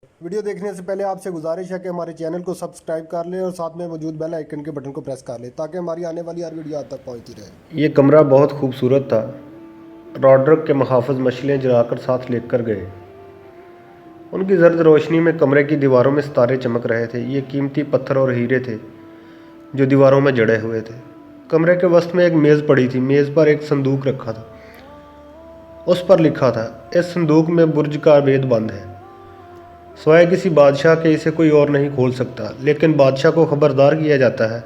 Video देखने से पहले आपसे गुजारिश है कि हमारे चैनल को सब्सक्राइब कर लें और साथ में मौजूद बेल आइकन के बटन को प्रेस कर लें ताकि हमारी आने वाली हर वीडियो आप तक पहुंचती रहे। ये कमरा बहुत खूबसूरत था। रॉड्रिक के मुहाफ़िज़ मछलियाँ जलाकर साथ लेकर गए। उनकी जर्द रोशनी में कमरे की दीवारों में सितारे चमक रहे थे। ये कीमती पत्थर और हीरे थे जो दीवारों में जड़े हुए थे। कमरे के वस्त में एक मेज़ पड़ी थी। मेज़ पर एक संदूक रखा था। उस पर लिखा था, इस संदूक में बुर्ज का भेद बंद है। सिवाय किसी बादशाह के इसे कोई और नहीं खोल सकता, लेकिन बादशाह को खबरदार किया जाता है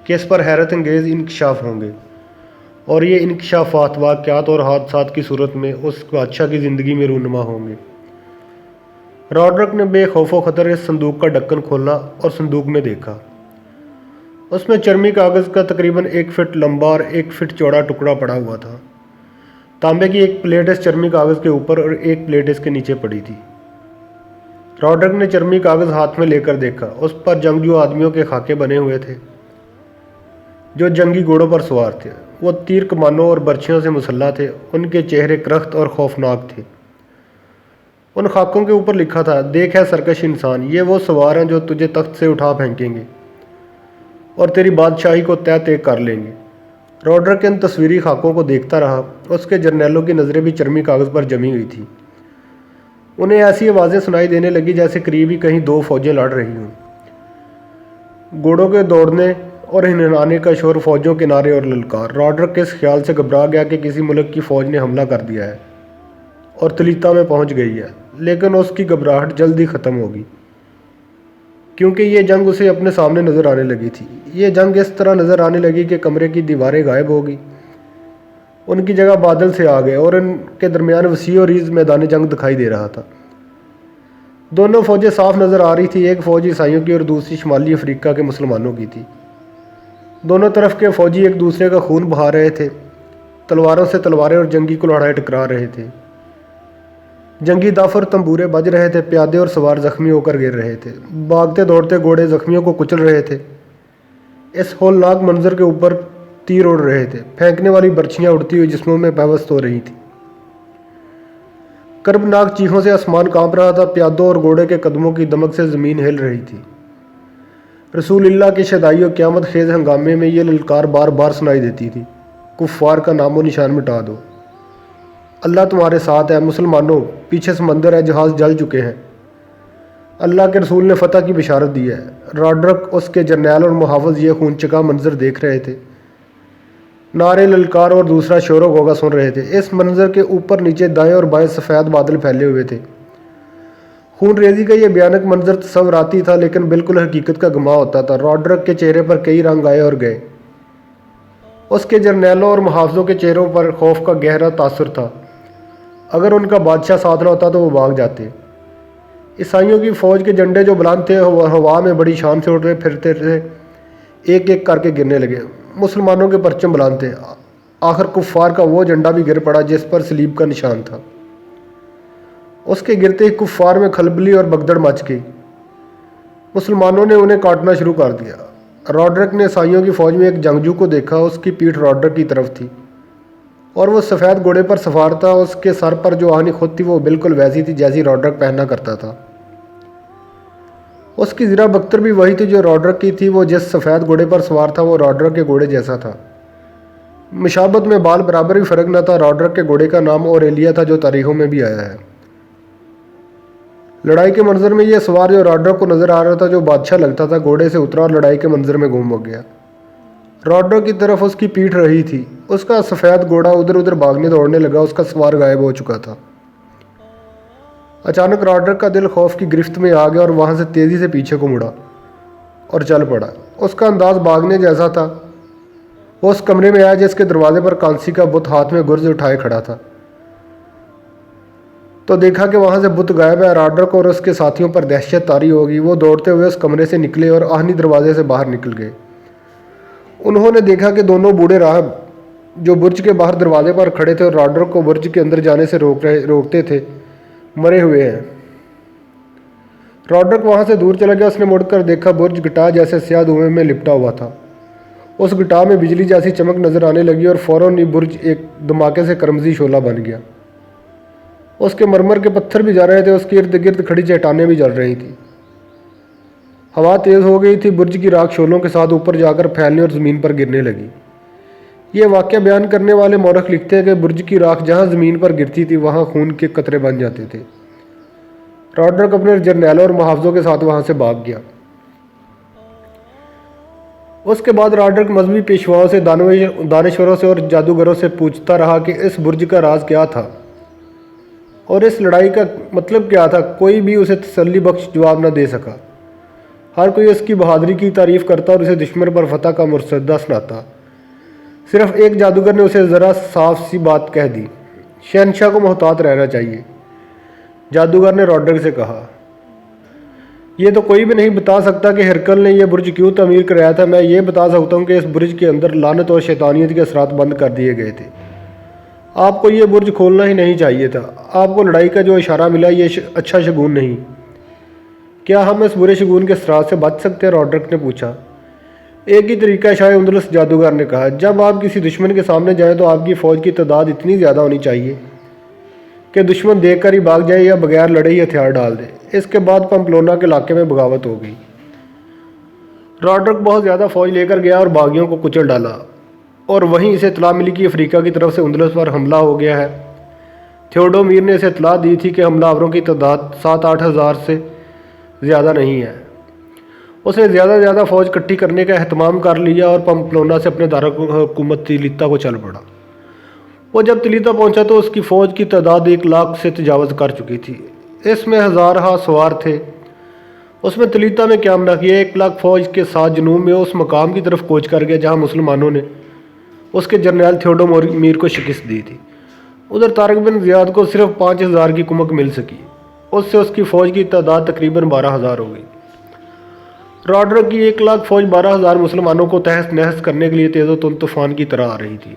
कि इस पर हैरत अंगेज़ इंकशाफ होंगे, और ये इंकशाफात वाक़यात और हादसात की सूरत में उस बादशाह की ज़िंदगी में रूनुमा होंगे। रॉड्रिक ने बेखौफो खतर इस संदूक का ढक्कन खोला और संदूक में देखा। उसमें चरमी कागज़ का तकरीबन 1 फीट लंबा और 1 फीट चौड़ा टुकड़ा पड़ा हुआ था। तांबे की एक प्लेट इस चरमी कागज़ के ऊपर और एक प्लेट इसके नीचे पड़ी थी। रॉड्रिक ने चरमी कागज़ हाथ में लेकर देखा। उस पर जंगजू आदमियों के खाके बने हुए थे जो जंगी घोड़ों पर सवार थे। वो तीर कमानों और बर्छियों से मुसल्ला थे। उनके चेहरे करख्त और खौफनाक थे। उन खाकों के ऊपर लिखा था, देख है सरकश इंसान, ये वो सवार हैं जो तुझे तख्त से उठा फेंकेंगे और तेरी बादशाही को तय तय कर लेंगे। रॉड्रिक इन तस्वीरी खाकों को देखता रहा। उसके जर्नैलों की नज़रें भी चरमी कागज़ पर जमी हुई थी। उन्हें ऐसी आवाज़ें सुनाई देने लगी जैसे करीब ही कहीं 2 फौजें लड़ रही हों। घोड़ों के दौड़ने और हिनहाने का शोर, फौजों के नारे और ललकार। रॉड्रिक इस ख्याल से घबरा गया कि किसी मुल्क की फ़ौज ने हमला कर दिया है और तलीता में पहुंच गई है। लेकिन उसकी घबराहट जल्द ही ख़त्म होगी, क्योंकि ये जंग उसे अपने सामने नज़र आने लगी थी। ये जंग इस तरह नज़र आने लगी कि कमरे की दीवारें गायब हो गई। उनकी जगह बादल से आ गए और इनके दरमियान वसी और रीज़ मैदान जंग दिखाई दे रहा था। दोनों फौजें साफ नज़र आ रही थी। एक फ़ौज ईसाइयों की और दूसरी शुमाली अफ्रीका के मुसलमानों की थी। दोनों तरफ के फ़ौजी एक दूसरे का खून बहा रहे थे। तलवारों से तलवारें और जंगी कुल्हाड़ियाँ टकरा रहे थे। जंगी दाफ और तंबूरे बज रहे थे। प्यादे और सवार जख्मी होकर गिर रहे थे। भागते दौड़ते घोड़े जख्मियों को कुचल रहे थे। इस होलनाक मंजर के ऊपर तीर उड़ रहे थे। फेंकने वाली बर्छियाँ उड़ती हुई जिस्मों में पैवस्त हो रही थी। कर्बनाक चीखों से आसमान कांप रहा था। प्यादों और घोड़े के कदमों की दमक से ज़मीन हिल रही थी। रसूलुल्लाह के शदाई और क़यामत खेज़ हंगामे में ये ललकार बार बार सुनाई देती थी, कुफ़ार का नामो निशान मिटा दो, अल्लाह तुम्हारे साथ है। मुसलमानों, पीछे समंदर है, जहाज़ जल चुके हैं। अल्लाह के रसूल ने फ़तह की बिशारत दी है। रॉड्रिक, उसके जर्नैल और मुहाफ़िज़ ये खूनचका मंजर देख रहे थे। नारे, ललकार और दूसरा शोर गोगा सुन रहे थे। इस मंजर के ऊपर नीचे दाएं और बाएं सफ़ेद बादल फैले हुए थे। खून रेजी का यह भयानक मंजर तस्वराती था, लेकिन बिल्कुल हकीकत का गमा होता था। रॉड्रिक के चेहरे पर कई रंग आए और गए। उसके जर्नैलों और मुहाफ़िज़ों के चेहरों पर खौफ का गहरा तासुर था। अगर उनका बादशाह साथ न होता तो वो भाग जाते। ईसाइयों की फ़ौज के झंडे जो बुलंद थे हवा में बड़ी शान से उड़ते फिरते थे, एक एक करके गिरने लगे। मुसलमानों के परचम बुलंद थे। आखिर कुफ़ार का वो झंडा भी गिर पड़ा जिस पर सलीब का निशान था। उसके गिरते ही कुफ़ार में खलबली और भगदड़ मच गई। मुसलमानों ने उन्हें काटना शुरू कर दिया। रॉड्रिक ने ईसाइयों की फ़ौज में एक जंगजू को देखा। उसकी पीठ रॉड्रिक की तरफ थी और वो सफ़ेद घोड़े पर सवार था। उसके सर पर जो आहनी खुद थी वो बिल्कुल वैसी थी जैसी रॉड्रिक पहना करता था। उसकी ज़रा बख्तर भी वही थी जो रॉड्रिक की थी। वो जिस सफ़ेद घोड़े पर सवार था वो रॉड्रिक के घोड़े जैसा था। मुशाबत में बाल बराबर भी फ़र्क न था। रॉड्रिक के घोड़े का नाम औरेलिया था, जो तारीखों में भी आया है। लड़ाई के मंजर में यह सवार जो रॉड्रिक को नज़र आ रहा था, जो बादशाह लगता था, घोड़े से उतरा और लड़ाई के मंजर में गुम हो गया। रॉड्रिक की तरफ उसकी पीठ रही थी। उसका सफ़ेद घोड़ा उधर उधर भागने दौड़ने लगा। उसका सवार गायब हो चुका था। अचानक रॉड्रिक का दिल खौफ की गिरफ्त में आ गया और वहाँ से तेज़ी से पीछे को मुड़ा और चल पड़ा। उसका अंदाज भागने जैसा था। वो उस कमरे में आया जिसके दरवाजे पर कांसी का बुत हाथ में गुर्ज उठाए खड़ा था, तो देखा कि वहाँ से बुत गायब है। रॉड्रिक और उसके साथियों पर दहशत तारी हो गई। वो दौड़ते हुए उस कमरे से निकले और आहनी दरवाजे से बाहर निकल गए। उन्होंने देखा कि दोनों बूढ़े राहब जो बुर्ज के बाहर दरवाजे पर खड़े थे और रॉड्रिक को बुर्ज के अंदर जाने से रोकते थे, मरे हुए हैं। रॉड्रिक वहाँ से दूर चला गया। उसने मुड़कर देखा, बुर्ज घटा जैसे स्याह धुएं में लिपटा हुआ था। उस घटा में बिजली जैसी चमक नजर आने लगी और फौरन ही बुर्ज एक धमाके से करमजी शोला बन गया। اس کے مرمر کے پتھر بھی جل رہے تھے، اس کے ارد گرد کھڑی چٹانیں بھی جل رہی تھیں۔ ہوا تیز ہو گئی تھی، برج کی راکھ شعلوں کے ساتھ اوپر جا کر پھیلنے اور زمین پر گرنے لگی۔ یہ واقعہ بیان کرنے والے مورخ لکھتے ہیں کہ برج کی راکھ جہاں زمین پر گرتی تھی وہاں خون کے قطرے بن جاتے تھے۔ راڈرک اپنے جرنیلوں اور محافظوں کے ساتھ وہاں سے بھاگ گیا۔ اس کے بعد راڈرک مذہبی پیشواؤں سے، دانشوروں سے اور جادوگروں سے پوچھتا رہا کہ اس برج کا راز کیا تھا اور اس لڑائی کا مطلب کیا تھا۔ کوئی بھی اسے تسلی بخش جواب نہ دے سکا۔ ہر کوئی اس کی بہادری کی تعریف کرتا اور اسے دشمن پر فتح کا مرصدہ سناتا۔ صرف ایک جادوگر نے اسے ذرا صاف سی بات کہہ دی، شہنشاہ کو محتاط رہنا چاہیے۔ جادوگر نے راڈرک سے کہا، یہ تو کوئی بھی نہیں بتا سکتا کہ ہرکل نے یہ برج کیوں تعمیر کرایا تھا۔ میں یہ بتا سکتا ہوں کہ اس برج کے اندر لعنت اور شیطانیت کے اثرات بند کر دیے گئے تھے۔ آپ کو یہ برج کھولنا ہی نہیں چاہیے تھا۔ آپ کو لڑائی کا جو اشارہ ملا یہ اچھا شگون نہیں۔ کیا ہم اس برے شگون کے اثرات سے بچ سکتے ہیں؟ راڈرک نے پوچھا۔ ایک ہی طریقہ شاہ اندلس، جادوگر نے کہا۔ جب آپ کسی دشمن کے سامنے جائیں تو آپ کی فوج کی تعداد اتنی زیادہ ہونی چاہیے کہ دشمن دیکھ کر ہی بھاگ جائے یا بغیر لڑے ہی ہتھیار ڈال دے۔ اس کے بعد پمپلونا کے علاقے میں بغاوت ہو گئی۔ راڈرک بہت زیادہ فوج لے کر گیا اور باغیوں کو کچل ڈالا، اور وہیں اسے اطلاع ملی کہ افریقہ کی طرف سے اندلس پر حملہ ہو گیا ہے۔ تھیوڈومیر نے اسے اطلاع دی تھی کہ حملہ آوروں کی تعداد 7-8 ہزار سے زیادہ نہیں ہے۔ اس نے زیادہ فوج اکٹھی کرنے کا اہتمام کر لیا اور پمپلونا سے اپنے دارالحکومت تلیتا کو چل پڑا۔ وہ جب تلیتا پہنچا تو اس کی فوج کی تعداد 1 لاکھ سے تجاوز کر چکی تھی۔ اس میں ہزارہ سوار تھے۔ اس میں تلیتا نے قیام نہ کیا، 1 لاکھ فوج کے ساتھ جنوب میں اس مقام کی طرف کوچ کر گیا جہاں مسلمانوں نے اس کے جرنیل تھیوڈومیر کو شکست دی تھی۔ ادھر طارق بن زیاد کو صرف 5,000 کی کمک مل سکی۔ اس سے اس کی فوج کی تعداد تقریباً 12,000 ہو گئی۔ راڈرک کی 1 لاکھ فوج 12,000 مسلمانوں کو تہس نہس کرنے کے لیے تیز و تند طوفان کی طرح آ رہی تھی۔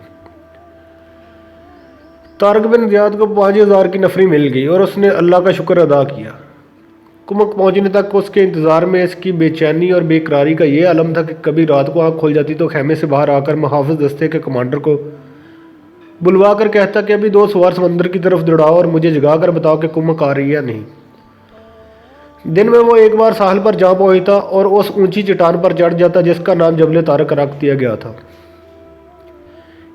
طارق بن زیاد کو 5,000 کی نفری مل گئی اور اس نے اللہ کا شکر ادا کیا۔ کمک پہنچنے تک اس کے انتظار میں اس کی بے چینی اور بے قراری کا یہ عالم تھا کہ کبھی رات کو آنکھ کھل جاتی تو خیمے سے باہر آ کر محافظ دستے کے کمانڈر کو بلوا کر کہتا کہ ابھی 2 سوار سمندر کی طرف دوڑاؤ اور مجھے جگا کر بتاؤ کہ کمک آ رہی ہے یا نہیں۔ دن میں وہ ایک بار ساحل پر جا پہنچتا اور اس اونچی چٹان پر چڑھ جاتا جس کا نام جبل طارق رکھ دیا گیا تھا۔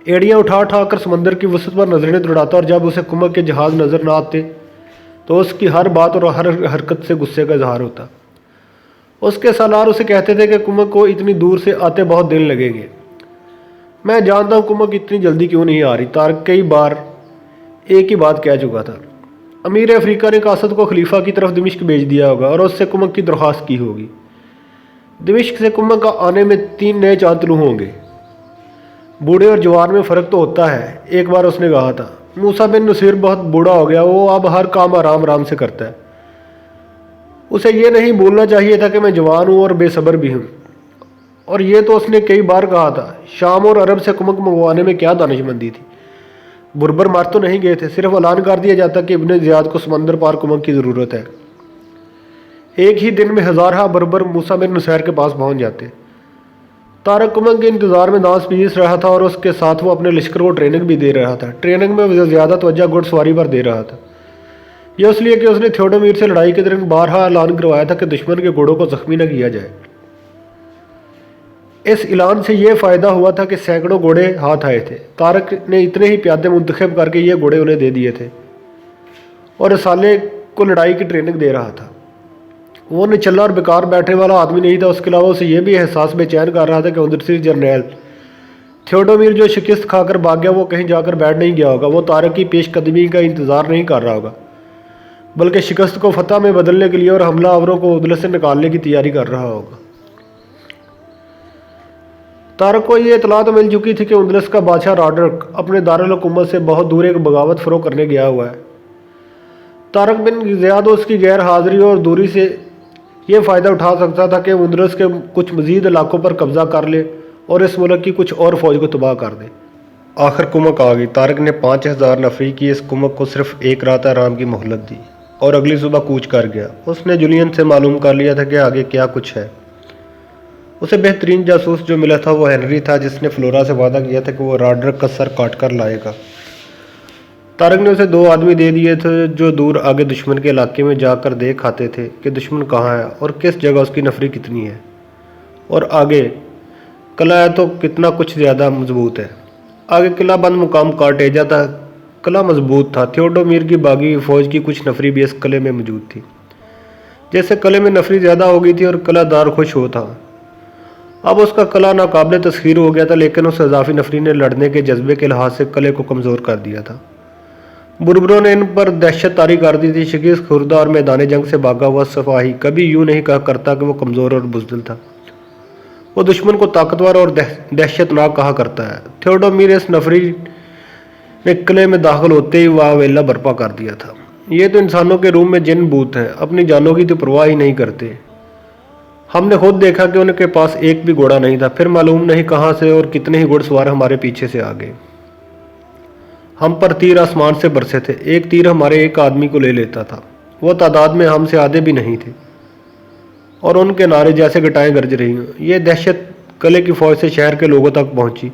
ایڑیاں اٹھا کر سمندر کی وسعت پر نظریں دوڑاتا اور جب اسے کمک کے جہاز نظر نہ آتے تو اس کی ہر بات اور ہر حرکت سے غصے کا اظہار ہوتا۔ اس کے سالار اسے کہتے تھے کہ کمک کو اتنی دور سے آتے بہت دن لگیں گے۔ میں جانتا ہوں کمک اتنی جلدی کیوں نہیں آ رہی۔ طارق کئی بار ایک ہی بات کہہ چکا تھا۔ امیر افریقہ نے قاصد کو خلیفہ کی طرف دمشق بھیج دیا ہوگا اور اس سے کمک کی درخواست کی ہوگی۔ دمشق سے کمک کا آنے میں 3 نئے چاند طلوع ہوں گے۔ بوڑھے اور جوان میں فرق تو ہوتا ہے، ایک بار اس نے کہا تھا۔ موسیٰ بن نصیر بہت بوڑھا ہو گیا، وہ اب ہر کام آرام سے کرتا ہے۔ اسے یہ نہیں بولنا چاہیے تھا کہ میں جوان ہوں اور بے صبر بھی ہوں، اور یہ تو اس نے کئی بار کہا تھا۔ شام اور عرب سے کمک منگوانے میں کیا دانشمندی تھی۔ بربر مار تو نہیں گئے تھے، صرف اعلان کر دیا جاتا کہ ابن زیاد کو سمندر پار کمک کی ضرورت ہے۔ ایک ہی دن میں ہزارہ بربر موسیٰ بن نصیر کے پاس پہنچ جاتے۔ طارق کمک کے انتظار میں دانس پیس رہا تھا اور اس کے ساتھ وہ اپنے لشکر کو ٹریننگ بھی دے رہا تھا۔ ٹریننگ میں زیادہ توجہ گھڑ سواری پر دے رہا تھا، یہ اس لیے کہ اس نے تھیوڈومیر سے لڑائی کے دوران بارہا اعلان کروایا تھا کہ دشمن کے گھوڑوں کو زخمی نہ کیا جائے۔ اس اعلان سے یہ فائدہ ہوا تھا کہ سینکڑوں گھوڑے ہاتھ آئے تھے۔ طارق نے اتنے ہی پیادے منتخب کر کے یہ گھوڑے انہیں دے دیے تھے اور رسالے کو لڑائی کی ٹریننگ دے رہا تھا۔ وہ نچلا اور بیکار بیٹھنے والا آدمی نہیں تھا، اس کے علاوہ اسے یہ بھی احساس بے چین کر رہا تھا کہ اندرسی جرنیل تھیوڈومیر جو شکست کھا کر بھاگ گیا وہ کہیں جا کر بیٹھ نہیں گیا ہوگا، وہ طارق کی پیش قدمی کا انتظار نہیں کر رہا ہوگا، بلکہ شکست کو فتح میں بدلنے کے لیے اور حملہ آوروں کو اندلس سے نکالنے کی تیاری کر رہا ہوگا۔ طارق کو یہ اطلاع تو مل چکی تھی کہ اندلس کا بادشاہ راڈرک اپنے دارالحکومت سے بہت دور ایک بغاوت فروغ کرنے گیا ہوا ہے۔ طارق بن زیاد اس کی غیر حاضری اور دوری سے یہ فائدہ اٹھا سکتا تھا کہ اندلس کے کچھ مزید علاقوں پر قبضہ کر لے اور اس ملک کی کچھ اور فوج کو تباہ کر دے۔ آخر کمک آ گئی۔ طارق نے 5,000 نفری کی اس کمک کو صرف 1 رات آرام کی مہلت دی اور اگلی صبح کوچ کر گیا۔ اس نے جولین سے معلوم کر لیا تھا کہ آگے کیا کچھ ہے۔ اسے بہترین جاسوس جو ملا تھا وہ ہنری تھا، جس نے فلورا سے وعدہ کیا تھا کہ وہ راڈرک کا سر کاٹ کر لائے گا۔ तारक ने उसे 2 आदमी दे दिए थे जो दूर आगे दुश्मन के इलाके में जाकर देख आते थे कि दुश्मन कहाँ है और किस जगह उसकी नफरी कितनी है, और आगे किला है तो कितना कुछ ज़्यादा मजबूत है। आगे किला बंद मुकाम कार्टेजा था। किला मजबूत था। थियोडोमीर की बागी हुई फौज की कुछ नफरी भी इस किले में मौजूद थी। जैसे किले में नफरी ज़्यादा हो गई थी और किलादार खुश हो था। अब उसका किला नाकाबिले तस्खीर हो गया था, लेकिन उस इजाफी नफरी ने लड़ने के जज्बे के लिहाज से किले को कमज़ोर कर दिया था। बुरबरों ने इन पर दहशत तारी कर दी थी। शिकस्त खुर्दा और मैदान जंग से भागा हुआ सिपाही कभी यूं नहीं कहा करता कि वो कमज़ोर और बुज़दिल था। वो दुश्मन को ताकतवर और दहशतनाक कहा करता है। थियोडोमीर इस नफरी ने किले में दाखिल होते ही वह वेला बर्पा कर दिया था। ये तो इंसानों के रूप में जिन भूत हैं, अपनी जानों की तो परवाह ही नहीं करते। हमने खुद देखा कि उनके पास एक भी घोड़ा नहीं था। फिर मालूम नहीं कहाँ से और कितने ही घुड़सवार हमारे पीछे से आ गए। हम पर तीर आसमान से बरसे थे। एक तीर हमारे एक आदमी को ले लेता था। वो तादाद में हमसे आधे भी नहीं थे और उनके नारे जैसे घटाएं गरज रही हों। ये दहशत किले की फौज से शहर के लोगों तक पहुंची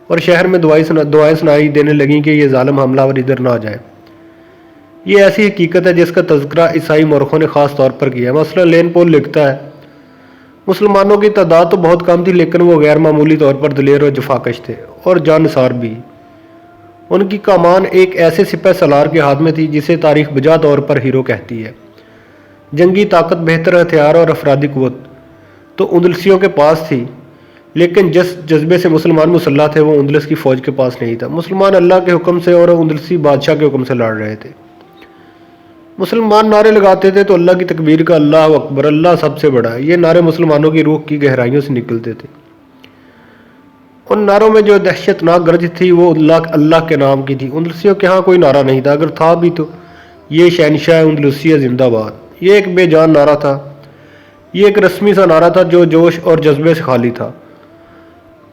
और शहर में दुआएं सुनाई देने लगीं कि ये जालिम हमलावर इधर ना आ जाए। ये ऐसी हकीकत है जिसका तज़किरा ईसाई मौरखों ने ख़ास तौर पर किया है। मसलन लेन पोल लिखता है, मुसलमानों की तादाद तो बहुत कम थी, लेकिन वो गैर मामूली तौर पर दिलेर और जफाकश थे और जानसार भी। उनकी कमान एक ऐसे सिपह सलार के हाथ में थी जिसे तारीख बजा तौर पर हीरो कहती है। जंगी ताकत, बेहतर हथियार और अफरादी कुव्वत तो उंदलसियों के पास थी, लेकिन जिस जज्बे से मुसलमान मुसल्लह थे वो उंदलस की फ़ौज के पास नहीं था। मुसलमान अल्लाह के हुक्म से और उंदलसी बादशाह के हुक्म से लड़ रहे थे। मुसलमान नारे लगाते थे तो अल्लाह की तकबीर का अल्लाह अकबर, अल्लाह सबसे बड़ा है। ये नारे मुसलमानों की रूह की गहराइयों से निकलते थे। उन नारों में जो दहशतनाक गरज थी वो अल्लाह के नाम की थी। उंदलसियों के यहाँ कोई नारा नहीं था, अगर था भी तो ये शहनशाह उंदलसिया जिंदाबाद। ये एक बेजान नारा था। ये एक रस्मी सा नारा था जो जोश और जज्बे से खाली था।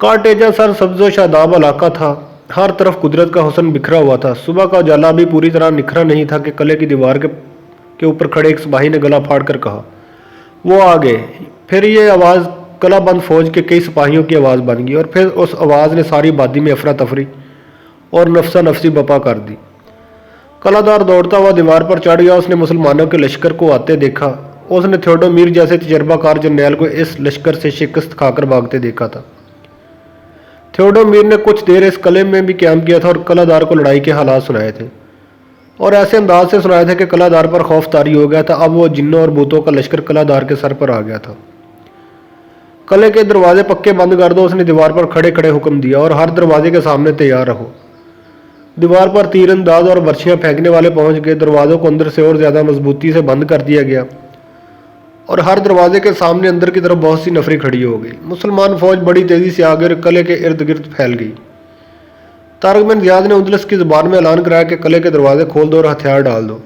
कार्टेजा सर सब्ज़ो शादाब इलाका था। हर तरफ कुदरत का हुस्न बिखरा हुआ था। सुबह का उजाला भी पूरी तरह निखरा नहीं था कि किले की दीवार के ऊपर खड़े एक सिपाही ने गला फाड़ कर कहा, वो आ गए। फिर ये आवाज़ किला बंद फौज के कई सिपाहियों की आवाज़ बन गई और फिर उस आवाज़ ने सारी आबादी में अफरा तफरी और नफसा नफसी बपा कर दी। कलादार दौड़ता हुआ दीवार पर चढ़ गया। उसने मुसलमानों के लश्कर को आते देखा। उसने थियोडोमीर जैसे तजर्बाकार जर्नैल को इस लश्कर से शिकस्त खाकर भागते देखा था। थियोडोमीर ने कुछ देर इस किले में भी क्याम किया था और कलादार को लड़ाई के हालात सुनाए थे, और ऐसे अंदाज से सुनाए थे कि कलादार पर खौफ तारी हो गया था। अब वो जिन्नों और भूतों का लश्कर कलादार के सर पर आ गया था। किले के दरवाजे पक्के बंद कर दो, उसने दीवार पर खड़े खड़े हुक्म दिया, और हर दरवाजे के सामने तैयार रहो। दीवार पर तीरंदाज और बर्छियां फेंकने वाले पहुंच गए। दरवाजों को अंदर से और ज्यादा मजबूती से बंद कर दिया गया और हर दरवाजे के सामने अंदर की तरफ बहुत सी नफरी खड़ी हो गई। मुसलमान फौज बड़ी तेजी से आगे और किले के इर्द गिर्द फैल गई। तारक बिन ज़ियाद ने उंदलस की जुबान में ऐलान कराया कि किले के दरवाजे खोल दो और हथियार डाल दो।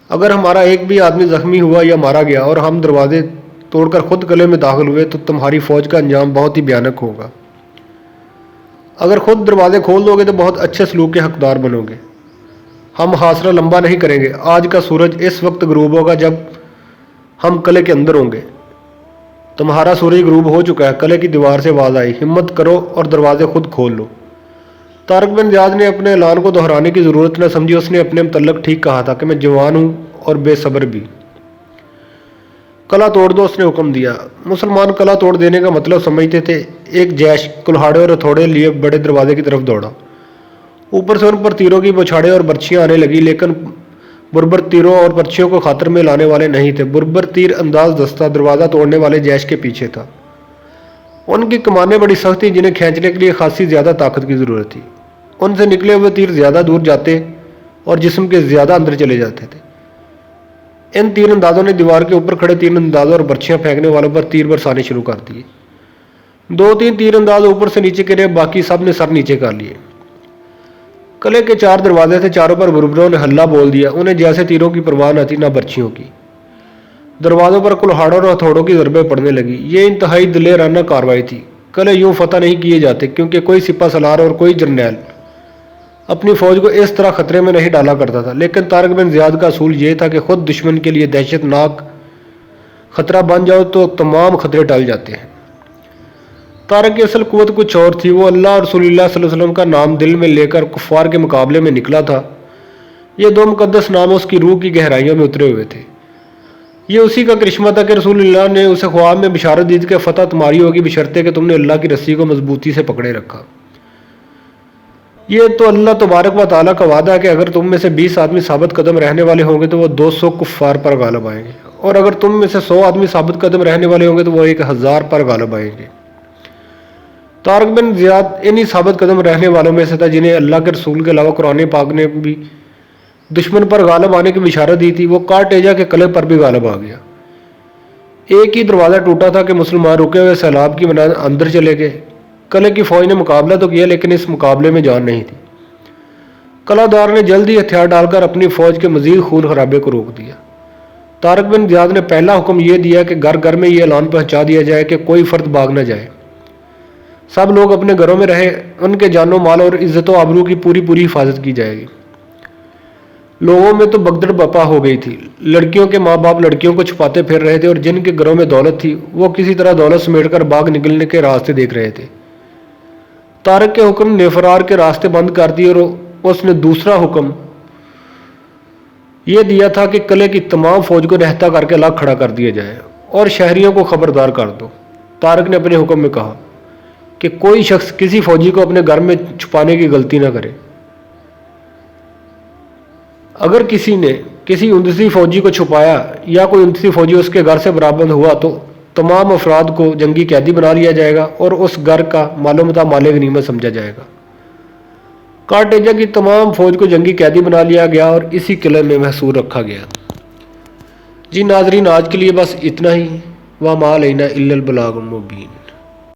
अगर हमारा एक भी आदमी जख्मी हुआ या मारा गया और हम दरवाजे तोड़कर खुद किले में दाखिल हुए तो तुम्हारी फौज का अंजाम बहुत ही भयानक होगा। अगर खुद दरवाजे खोल दोगे तो बहुत अच्छे सलूक के हकदार बनोगे। हम हासरा लंबा नहीं करेंगे। आज का सूरज इस वक्त गरूब होगा जब हम किले के अंदर होंगे। तुम्हारा सूरज गरूब हो चुका है। किले की दीवार से आवाज़ आई, हिम्मत करो और दरवाजे खुद खोल लो। तारक बिन ज़ियाद ने अपने ऐलान को दोहराने की ज़रूरत न समझी। उसने अपने मुतल्लक ठीक कहा था कि मैं जवान हूँ और बेसब्र भी। किला तोड़ दो, उसने हुक्म दिया। मुसलमान किला तोड़ देने का मतलब समझते थे। एक जैश कुल्हाड़े और हथौड़े लिए बड़े दरवाजे की तरफ दौड़ा। ऊपर से उन पर तीरों की बौछारें और बर्छियां आने लगी, लेकिन बुरबर तीरों और बर्छियों को खातर में लाने वाले नहीं थे। बुरबर तीर अंदाज दस्ता दरवाज़ा तोड़ने वाले जैश के पीछे था। उनकी कमानें बड़ी सख्त थी, जिन्हें खींचने के लिए खासी ज़्यादा ताकत की ज़रूरत थी। उनसे निकले हुए तीर ज़्यादा दूर जाते और जिस्म के ज़्यादा अंदर चले जाते थे। इन तीर अंदाजों ने दीवार के ऊपर खड़े तीर अंदाजों और बर्छियां फेंकने वालों पर तीर बरसाने शुरू कर दिए। 2-3 तीर अंदाज ऊपर से नीचे गिरे, बाकी सब ने सर नीचे कर लिए। किले के 4 दरवाजे थे। चारों पर बुरबरों ने हल्ला बोल दिया। उन्हें जैसे तीरों की परवाह न थी न बर्छियों की। दरवाजों पर कुल्हाड़ों और हथौड़ों की ज़रबें पड़ने लगी। ये इंतहाई दिलेराना कार्रवाई थी। किले यूं फतह नहीं किए जाते, क्योंकि कोई सिपा सलार और कोई जर्नैल अपनी फौज को इस तरह खतरे में नहीं डाला करता था। लेकिन तारक बिन ज़ियाद का असूल ये था कि खुद दुश्मन के लिए दहशतनाक खतरा बन जाओ तो तमाम खतरे टल जाते हैं। तारक की असल कुव्वत कुछ और थी। वो अल्लाह और रसूलुल्लाह सल्लल्लाहु अलैहि वसल्लम का नाम दिल में लेकर कुफ्फार के मुकाबले में निकला था। ये दो मुकद्दस नाम उसकी रूह की गहराइयों में उतरे हुए थे। ये उसी का करिश्मा था कि रसूलुल्लाह ने उसे ख्वाब में बिशारत दी कि फ़तह तुम्हारी होगी बशर्ते कि तुमने अल्लाह की रस्सी को मजबूती से पकड़े रखा। ये तो अल्लाह तबारक व तआला का वादा है कि अगर तुम में से 20 आदमी साबित कदम रहने वाले होंगे तो वो 200 कुफ्फार पर गालिब आएंगे, और अगर तुम में से 100 आदमी साबित कदम रहने वाले होंगे तो वो 1000 पर गालिब आएंगे। तारक बिन ज़ियाद इन्हीं साबित कदम रहने वालों में से था जिन्हें अल्लाह के रसूल के अलावा कुरान पाक ने भी दुश्मन पर गालिब आने की बिशारत दी थी। वो कार्टेजा के किले पर भी गालिब आ गया। एक ही दरवाज़ा टूटा था कि मुसलमान रुके हुए सैलाब की बना अंदर चले गए। किले की फौज ने मुकाबला तो किया लेकिन इस मुकाबले में जान नहीं थी। कलादार ने जल्द ही हथियार डालकर अपनी फौज के मजीद खून खराबे को रोक दिया। तारक बिन ज़ियाद ने पहला हुक्म यह दिया कि घर घर में ये ऐलान पहुंचा दिया जाए कि कोई फर्द भाग न जाए, सब लोग अपने घरों में रहे, उनके जानो माल और इज्जत आबरू की पूरी हिफाजत की जाएगी। लोगों में तो भगदड़ बपा हो गई थी। लड़कियों के माँ बाप लड़कियों को छुपाते फिर रहे थे और जिनके घरों में दौलत थी वो किसी तरह दौलत समेटकर भाग निकलने के रास्ते देख रहे थे। तारक के हुक्म ने फरार के रास्ते बंद कर दिए और उसने दूसरा हुक्म यह दिया था कि किले की तमाम फौज को रहता करके अलग खड़ा कर दिया जाए और शहरियों को खबरदार कर दो। तारक ने अपने हुक्म में कहा कि कोई शख्स किसी फौजी को अपने घर में छुपाने की गलती न करे। अगर किसी ने किसी 29 फौजी को छुपाया या कोई 29 फौजी उसके घर से बरामद हुआ तो तमाम अफराद को जंगी कैदी बना लिया जाएगा और उस घर का मालूमता माले गनीमत समझा जाएगा। कार्टेजा की तमाम फौज को जंगी कैदी बना लिया गया और इसी किले में महसूर रखा गया। जी नाजरीन, आज के लिए बस इतना ही। व मा अलैना इल्लल बलागुल मुबीन।